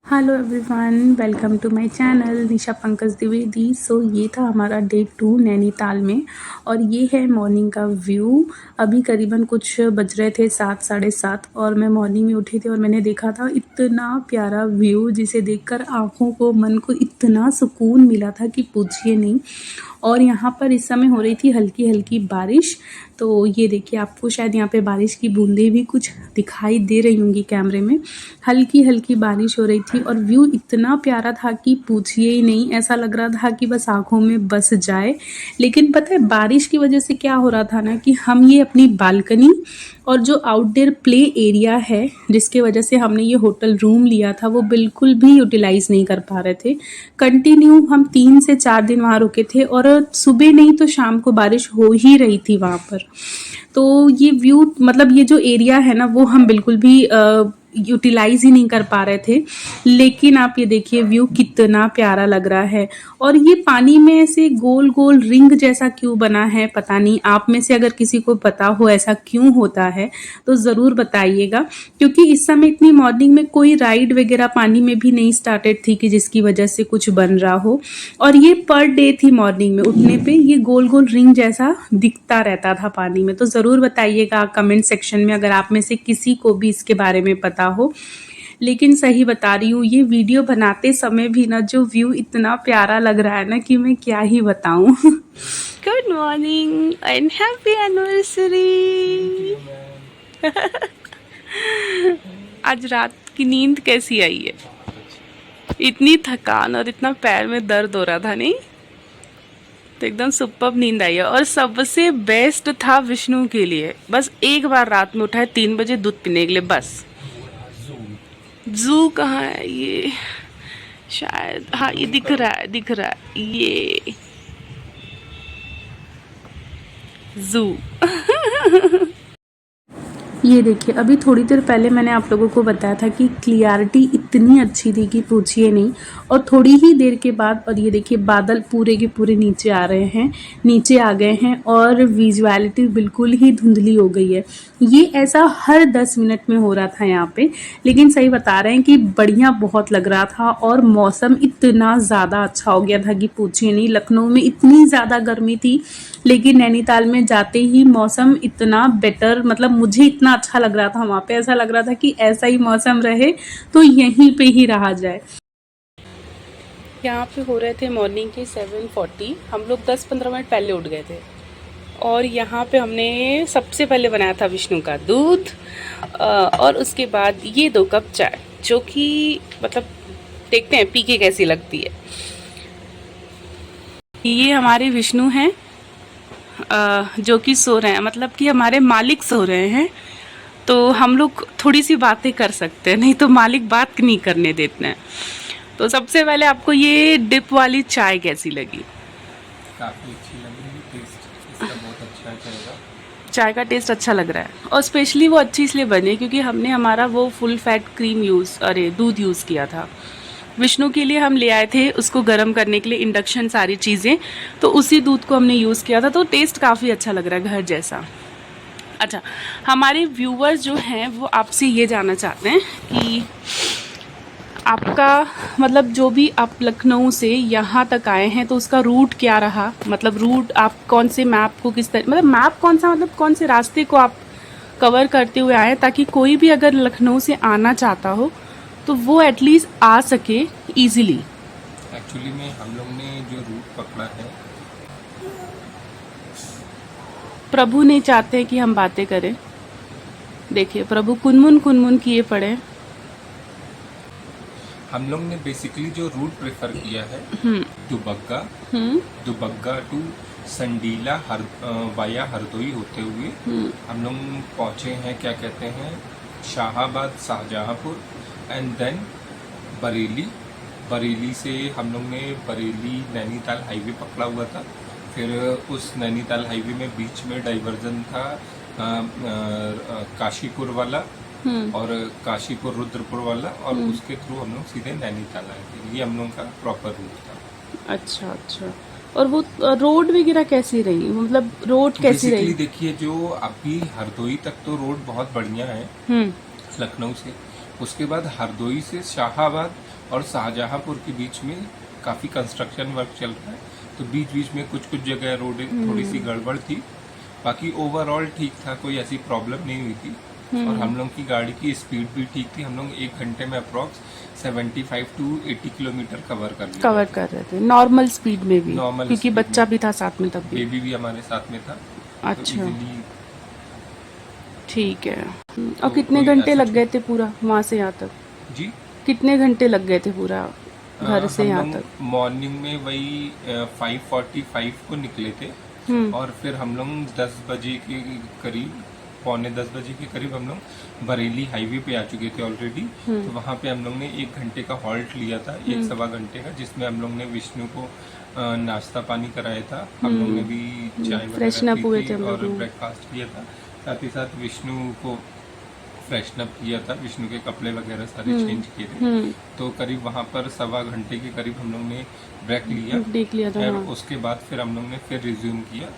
Hello everyone, welcome to my channel Nisha Pankaj Dwivedi. So ये था हमारा डे 2 नैनीताल में और ये है मॉर्निंग का व्यू। अभी करीबन कुछ बज रहे थे 7 साढ़े 7 और मैं मॉर्निंग में उठी थी और मैंने देखा था इतना प्यारा व्यू जिसे देखकर आँखों को मन को इतना सुकून मिला था कि पूछिए नहीं। और यहाँ पर इस समय हो रही थी हल्की हल्की बारिश। तो ये देखिए, आपको शायद यहाँ पे बारिश की बूंदें भी कुछ दिखाई दे रही होंगी कैमरे में। हल्की हल्की बारिश हो रही थी और व्यू इतना प्यारा था कि पूछिए ही नहीं। ऐसा लग रहा था कि बस आंखों में बस जाए। लेकिन पता है बारिश की वजह से क्या हो रहा था ना कि हम ये अपनी बालकनी और जो आउटडोर प्ले एरिया है जिसके वजह से हमने ये होटल रूम लिया था वो बिल्कुल भी यूटिलाइज नहीं कर पा रहे थे। कंटिन्यू हम 3 से 4 दिन वहाँ रुके थे और सुबह नहीं तो शाम को बारिश हो ही रही थी वहाँ पर। तो ये व्यू मतलब ये जो एरिया है ना वो हम बिल्कुल भी यूटिलाइज ही नहीं कर पा रहे थे। लेकिन आप ये देखिए व्यू कितना प्यारा लग रहा है। और ये पानी में ऐसे गोल गोल रिंग जैसा क्यों बना है पता नहीं। आप में से अगर किसी को पता हो ऐसा क्यों होता है तो ज़रूर बताइएगा, क्योंकि इस समय इतनी मॉर्निंग में कोई राइड वगैरह पानी में भी नहीं स्टार्टेड थी कि जिसकी वजह से कुछ बन रहा हो। और ये पर डे थी, मॉर्निंग में उठने पे ये गोल गोल रिंग जैसा दिखता रहता था पानी में। तो ज़रूर बताइएगा कमेंट सेक्शन में अगर आप में से किसी को भी इसके बारे में पता हो। लेकिन सही बता रही हूँ, ये वीडियो बनाते समय भी ना जो व्यू इतना प्यारा लग रहा है ना कि मैं क्या ही बताऊँ। Good morning and happy anniversary. आज रात की नींद कैसी आई है? इतनी थकान और इतना पैर में दर्द हो रहा था नहीं, तो एकदम सुपर नींद आई है। और सबसे बेस्ट था विष्णु के लिए, बस एक बार रात में उठा है 3 बजे दूध पीने के लिए बस। जू कहाँ है ये? शायद हाँ ये दिख रहा है, दिख रहा है ये जू। ये देखिए, अभी थोड़ी देर पहले मैंने आप लोगों को बताया था कि क्लियरिटी इतनी अच्छी थी कि पूछिए नहीं। और थोड़ी ही देर के बाद और ये देखिए बादल पूरे के पूरे नीचे आ रहे हैं, नीचे आ गए हैं और विजुअलिटी बिल्कुल ही धुंधली हो गई है। ये ऐसा हर 10 मिनट में हो रहा था यहाँ पे। लेकिन सही बता रहे हैं कि बढ़िया बहुत लग रहा था और मौसम इतना ज़्यादा अच्छा हो गया था कि पूछिए नहीं। लखनऊ में इतनी ज़्यादा गर्मी थी लेकिन नैनीताल में जाते ही मौसम इतना बेटर, मतलब मुझे इतना अच्छा लग रहा था वहाँ पे। ऐसा लग रहा था कि ऐसा ही मौसम रहे तो यहीं पे ही रहा जाए। यहाँ पे हो रहे थे मॉर्निंग के 7:40। हम लोग 10-15 मिनट पहले उठ गए थे और यहाँ पे हमने सबसे पहले बनाया था विष्णु का दूध और उसके बाद ये 2 कप चाय, जो कि मतलब देखते हैं पी के कैसी लगती है। ये हमारे विष्णु हैं जो कि सो रहे हैं, मतलब कि हमारे मालिक सो रहे हैं तो हम लोग थोड़ी सी बातें कर सकते हैं, नहीं तो मालिक बात नहीं करने देते हैं। तो सबसे पहले आपको ये डिप वाली चाय कैसी लगी? काफ़ी अच्छी लगी, टेस्ट इसका बहुत अच्छा चलेगा। चाय का टेस्ट अच्छा लग रहा है और स्पेशली वो अच्छी इसलिए बनी क्योंकि हमने हमारा वो फुल फैट क्रीम दूध यूज़ किया था। विष्णु के लिए हम ले आए थे उसको गर्म करने के लिए, इंडक्शन सारी चीज़ें, तो उसी दूध को हमने यूज़ किया था। तो टेस्ट काफ़ी अच्छा लग रहा है, घर जैसा। अच्छा, हमारे व्यूवर्स जो हैं वो आपसे ये जानना चाहते हैं कि आपका मतलब जो भी आप लखनऊ से यहाँ तक आए हैं तो उसका रूट क्या रहा, मतलब रूट आप कौन से मैप को किस तरह, मतलब मैप कौन सा, मतलब कौन से रास्ते को आप कवर करते हुए आए ताकि कोई भी अगर लखनऊ से आना चाहता हो तो वो एटलीस्ट आ सके इजीली। एक्चुअली में हम लोग ने जो रूट पकड़ा है, प्रभु नहीं चाहते कि हम बातें करें। देखिए प्रभु कुनमुन कुनमुन किए पड़े। हम लोग ने बेसिकली जो रूट प्रेफर किया है दुबग्गा, दुबग्गा टू संडीला वाया हरदोई होते हुए हम लोग पहुँचे हैं, क्या कहते हैं, शाहाबाद, शाहजहाँपुर एंड देन बरेली। बरेली से हम लोग ने बरेली नैनीताल हाईवे पकड़ा हुआ था। फिर उस नैनीताल हाईवे में बीच में डाइवर्जन था काशीपुर वाला और काशीपुर रुद्रपुर वाला, और उसके थ्रू हम लोग सीधे नैनीताल आए थे। ये हम लोग का प्रॉपर रूट था। अच्छा अच्छा। और वो रोड वगैरह कैसी रही, मतलब रोड कैसी रही? देखिए जो अभी हरदोई तक तो रोड बहुत बढ़िया है लखनऊ से। उसके बाद हरदोई से शाहाबाद और शाहजहांपुर के बीच में काफ़ी कंस्ट्रक्शन वर्क चल रहा है, तो बीच बीच में कुछ कुछ जगह रोड थोड़ी सी गड़बड़ थी। बाकी ओवरऑल ठीक था, कोई ऐसी प्रॉब्लम नहीं हुई थी। और हम लोग की गाड़ी की स्पीड भी ठीक थी। हम लोग 1 घंटे में अप्रॉक्स 75 to 80 किलोमीटर कवर कर रहे थे नॉर्मल स्पीड में भी, नॉर्मल क्योंकि बच्चा भी था साथ में, तब भी बेबी भी हमारे साथ में था। अच्छा, तो easily ठीक है। और कितने घंटे लग गए थे पूरा वहाँ से यहाँ तक? जी, कितने घंटे लग गए थे पूरा घर से यहाँ तक? मॉर्निंग में वही 5:45 को निकले थे और फिर हम लोग 10 बजे के करीब, पौने 10 बजे के करीब हम लोग बरेली हाईवे पे आ चुके थे ऑलरेडी। तो वहाँ पे हम लोग ने 1 घंटे का हॉल्ट लिया था, 1-1.25 घंटे का, जिसमें हम लोग ने विष्णु को नाश्ता पानी कराया था। हम लोग ने भी चाय फ्रेशन अप हुए वगैरह थे पी थी और ब्रेकफास्ट किया था। साथ ही साथ विष्णु को फ्रेशन अप किया था, विष्णु के कपड़े वगैरह सारे चेंज किए थे। तो करीब वहाँ पर 1.25 घंटे के करीब हम लोग ने ब्रेक लिया था। और उसके बाद फिर हम लोग ने फिर रिज्यूम किया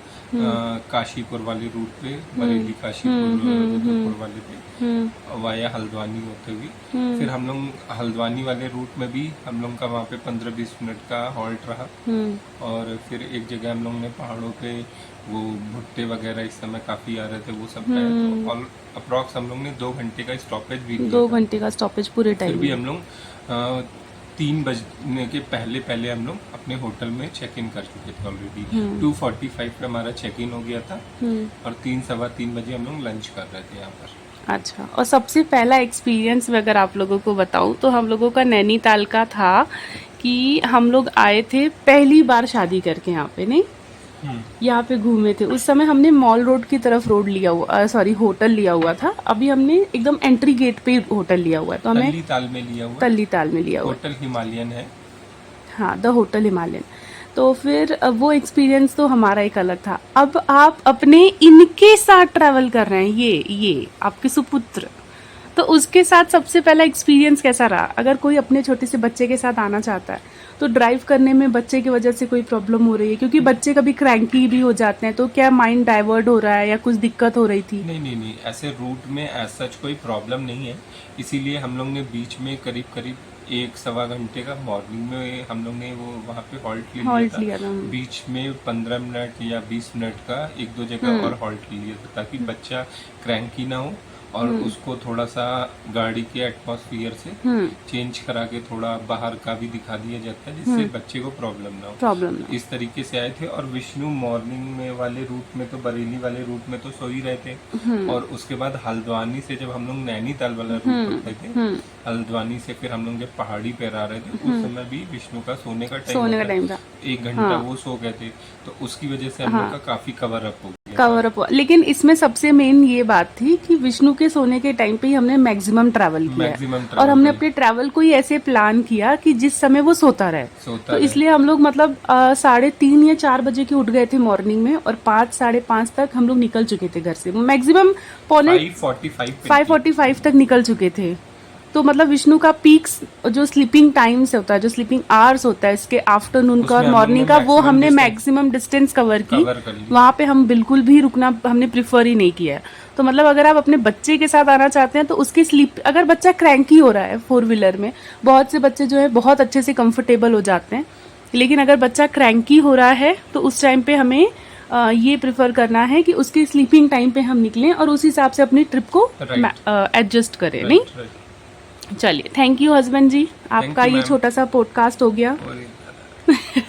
काशीपुर वाले रूट पे, बरेली काशीपुर वाले पे वाया हल्द्वानी होते हुए। फिर हम लोग हल्द्वानी वाले रूट में भी हम लोग का वहाँ पे 15-20 मिनट का हॉल्ट रहा। और फिर एक जगह हम लोग ने पहाड़ों पे वो भुट्टे वगैरह इस समय काफी आ रहे थे, वो सब खाया। तो ऑल अप्रॉक्स हम लोग ने 2 घंटे का स्टॉपेज भी लिया 2 घंटे का स्टॉपेज पूरे टाइम। फिर भी हम लोग 3 बजने के पहले हम लोग अपने होटल में चेक इन कर चुके थे ऑलरेडी। 2:45 पे हमारा चेक इन हो गया था और 3-3:15 बजे हम लोग लंच कर रहे थे यहाँ पर। अच्छा, और सबसे पहला एक्सपीरियंस अगर आप लोगों को बताऊं तो हम लोगों का नैनीताल का था कि हम लोग आए थे पहली बार शादी करके यहाँ पे, नहीं यहाँ पे घूमे थे। उस समय हमने मॉल रोड की तरफ होटल लिया हुआ था। अभी हमने एकदम एंट्री गेट पे होटल लिया हुआ है, तो हमें तल्लीताल में लिया हुआ होटल हिमालयन है। हाँ, द होटल हिमालयन। तो फिर वो एक्सपीरियंस तो हमारा एक अलग था। अब आप अपने इनके साथ ट्रैवल कर रहे हैं, ये आपके सुपुत्र, तो उसके साथ सबसे पहला एक्सपीरियंस कैसा रहा? अगर कोई अपने छोटे से बच्चे के साथ आना चाहता है तो ड्राइव करने में बच्चे की वजह से कोई प्रॉब्लम हो रही है? क्योंकि बच्चे कभी क्रैंकी भी हो जाते हैं, तो क्या माइंड डाइवर्ट हो रहा है या कुछ दिक्कत हो रही थी? नहीं, ऐसे रूट में ऐसा कोई प्रॉब्लम नहीं है। इसीलिए हम लोग ने बीच में करीब 1-1.25 घंटे का मॉर्निंग में हम लोग ने वो वहाँ पे हॉल्ट लिया था। बीच में 15 मिनट या 20 मिनट का 1-2 जगह और हॉल्ट लिया था, ताकि बच्चा क्रैंकी ना हो और उसको थोड़ा सा गाड़ी के एटमॉस्फेयर से चेंज करा के थोड़ा बाहर का भी दिखा दिया जाता है, जिससे बच्चे को प्रॉब्लम ना हो। इस तरीके से आए थे। और विष्णु मॉर्निंग में वाले रूट में तो बरेली वाले रूट में तो सो ही रहे थे। और उसके बाद हल्द्वानी से जब हम लोग नैनीताल वाला रूट पकड़े थे, हल्द्वानी से फिर हम लोग जब पहाड़ी पे आ रहे थे, उस समय भी विष्णु का सोने का टाइम था। 1 घंटा वो सो गए थे, तो उसकी वजह से हम लोग का काफी कवर अप हो गया। लेकिन इसमें सबसे मेन ये बात थी कि विष्णु के सोने के टाइम पे ही हमने मैक्सिमम ट्रैवल किया और हमने अपने ट्रैवल को ही ऐसे प्लान किया कि जिस समय वो सोता रहे। तो इसलिए हम लोग मतलब 3:30 या 4 बजे के उठ गए थे मॉर्निंग में, और 5-5:30 तक हम लोग निकल चुके थे घर से। मैक्सिमम 5:45 तक निकल चुके थे। तो मतलब विष्णु का पीक्स जो स्लीपिंग टाइम्स होता है, जो स्लीपिंग आवर्स होता है इसके आफ्टरनून का और मॉर्निंग का, वो हमने मैक्सिमम डिस्टेंस कवर की। वहाँ पे हम बिल्कुल भी रुकना हमने प्रिफर ही नहीं किया। तो मतलब अगर आप अपने बच्चे के साथ आना चाहते हैं तो उसकी स्लीप, अगर बच्चा क्रैंकी हो रहा है 4 व्हीलर में, बहुत से बच्चे जो है बहुत अच्छे से कंफर्टेबल हो जाते हैं, लेकिन अगर बच्चा क्रैंकी हो रहा है तो उस टाइम पे हमें ये प्रिफर करना है कि उसकी स्लीपिंग टाइम पे हम निकलें और उस हिसाब से अपनी ट्रिप को एडजस्ट करें। नहीं, चलिए, थैंक यू हस्बैंड जी, आपका ये छोटा सा पॉडकास्ट हो गया।